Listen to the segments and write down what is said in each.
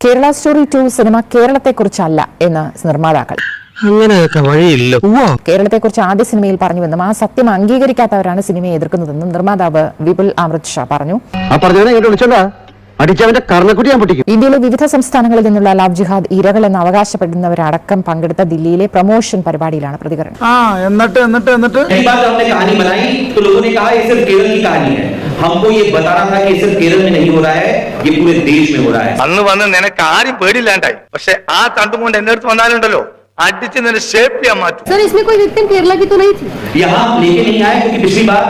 Kerala story 2 cinema കേരളത്തെക്കുറിച്ചല്ല എന്ന് നിർമ്മാതാക്കൾ. അങ്ങനെയൊക്കെ വഴിയില്ല. കേരളത്തെക്കുറിച്ച് ആദ്യ സിനിമയിൽ പറഞ്ഞുവെന്നും ആ സത്യം അംഗീകരിക്കാത്തവരാണ് സിനിമയെ എതിർക്കുന്നതെന്നും നിർമ്മാതാവ് വിപുൽ അമൃത് ഷാ പറഞ്ഞു. ഇന്ത്യയിലെ വിവിധ സംസ്ഥാനങ്ങളിൽ നിന്നുള്ള ലവ് ജിഹാദ് ഇരകൾ എന്ന് അവകാശപ്പെടുന്നവരടക്കം പങ്കെടുത്ത ദില്ലിയിലെ പ്രൊമോഷൻ പരിപാടിയിലാണ് പ്രതികരണം. हमको ये बताना था कि सिर्फ केरल में नहीं हो रहा है, ये पूरे देश में हो रहा है. അന്ന് വന്ന് നിനക്ക് ആരും പേടില്ലാണ്ടായി. പക്ഷെ ആ തണ്ടും കൊണ്ട് എന്റെ അടുത്ത് വന്നാലുണ്ടല്ലോ അടിച്ച് നിന്നെ ഷേപ്പ് ചെയ്യാൻ മാറ്റും. सर इसमें कोई विक्टिम केरला की तो नहीं थी? यहाँ हम लेके नहीं आए क्योंकि पिछली बार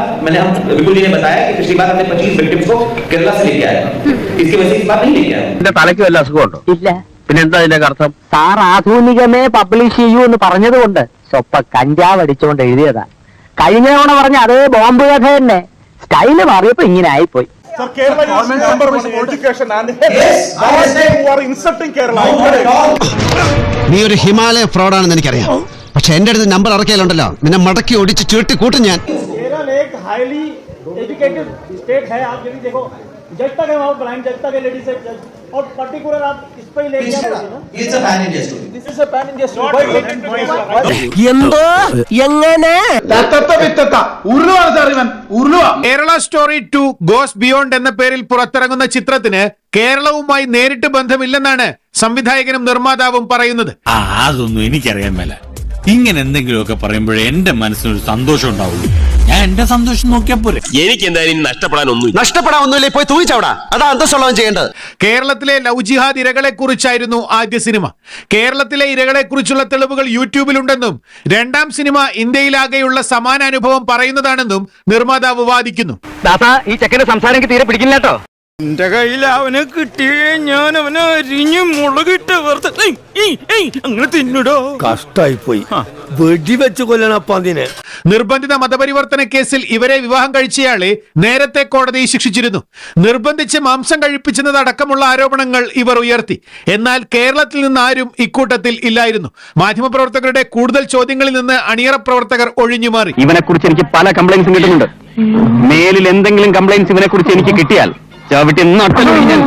हम विपुल जी ने बताया कि पिछली बार हमने 25 विक्टिम्स को केरला से लेके आए. इसकी वजह से इस बार नहीं लेके आए. എന്റെ തലയ്ക്ക് വല്ല അസുഖമുണ്ടോ? ഇല്ല. പിന്നെ എന്താ ഇതിന്റെ അർത്ഥം? സാർ ആധുനികമേ പബ്ലിഷ് ചെയ്യൂ എന്ന് പറഞ്ഞതുകൊണ്ട് സ്വപ്പ കഞ്ചാവ് അടിച്ചുകൊണ്ട് എഴുതിയതാ. കഴിഞ്ഞ തവണ പറഞ്ഞ അതേ ബോംബ് കഥ തന്നെ, സ്റ്റൈല് മാറിയപ്പോ ഇങ്ങനെ ആയിപ്പോയി. നീ ഒരു ഹിമാലയ ഫ്രോഡാണെന്ന് എനിക്കറിയാം. പക്ഷെ എന്റെ അടുത്ത് നമ്പർ ഇറക്കിയാലുണ്ടല്ലോ നിന്നെ മടക്കി ഒടിച്ച് ചുരുട്ടി കൂട്ടും ഞാൻ. जज तक है वहाँ ब्लाइंड जज तक है लेडीज है और पर्टिकुलर आप इस पे ही लेके It's a pan India story. This is a pan India story. എന്തോ എങ്ങനെ കേരള സ്റ്റോറി 2 ഗോസ് ബിയോണ്ട് എന്ന പേരിൽ പുറത്തിറങ്ങുന്ന ചിത്രത്തിന് കേരളവുമായി നേരിട്ട് ബന്ധമില്ലെന്നാണ് സംവിധായകനും നിർമ്മാതാവും പറയുന്നത്. അതൊന്നും എനിക്കറിയാൻ മേല. ഇങ്ങനെ എന്തെങ്കിലുമൊക്കെ പറയുമ്പോഴേ എന്റെ മനസ്സിനൊരു സന്തോഷം ഉണ്ടാവുള്ളൂ. ഞാൻ എന്റെ സന്തോഷം നോക്കിയാൽ പോരെ. എനിക്ക് എന്തായാലും നഷ്ടപ്പെടാനൊന്നുമില്ല. പോയി തൂങ്ങിച്ചവിടാ. അതാ അന്തസ്സുള്ളവൻ ചെയ്യേണ്ടത്. കേരളത്തിലെ ലവ് ജിഹാദ് ഇരകളെ കുറിച്ചായിരുന്നു ആദ്യ സിനിമ. കേരളത്തിലെ ഇരകളെ കുറിച്ചുള്ള തെളിവുകൾ യൂട്യൂബിലുണ്ടെന്നും രണ്ടാം സിനിമ ഇന്ത്യയിലാകെയുള്ള സമാന അനുഭവം പറയുന്നതാണെന്നും നിർമ്മാതാവ് വാദിക്കുന്നു. ദാസാ ഈ ചെക്കന്റെ സംസാരം എനിക്ക് തീരെ പിടിക്കില്ല കേട്ടോ. എന്റെ കയ്യിൽ അവനെ കിട്ടിയേ ഞാൻ അവനെ അരിഞ്ഞു മുളകിട്ട് അങ്ങനെ തിന്നിടോ. കഷ്ടായി പോയി. വെടിവെച്ച് കൊല്ലണപ്പ അതിനെ. നിർബന്ധിത മതപരിവർത്തന കേസിൽ ഇവരെ വിവാഹം കഴിച്ചയാളെ നേരത്തെ കോടതി ശിക്ഷിച്ചിരുന്നു. നിർബന്ധിച്ച് മാംസം കഴിപ്പിച്ചതടക്കമുള്ള ആരോപണങ്ങൾ ഇവർ ഉയർത്തി. എന്നാൽ കേരളത്തിൽ നിന്ന് ആരും ഇക്കൂട്ടത്തിൽ ഇല്ലായിരുന്നു. മാധ്യമപ്രവർത്തകരുടെ കൂടുതൽ ചോദ്യങ്ങളിൽ നിന്ന് അണിയറ പ്രവർത്തകർ ഒഴിഞ്ഞുമാറി. ഇവനെ കുറിച്ച് എനിക്ക് പല കംപ്ലൈന്റ്സും കിട്ടുന്നുണ്ട്. മേലിൽ എന്തെങ്കിലും കംപ്ലൈന്റ്സ് ഇവനെ കുറിച്ച് എനിക്ക് കിട്ടിയാൽ ചവിട്ടി നട്ടലൊഴിഞ്ഞാൽ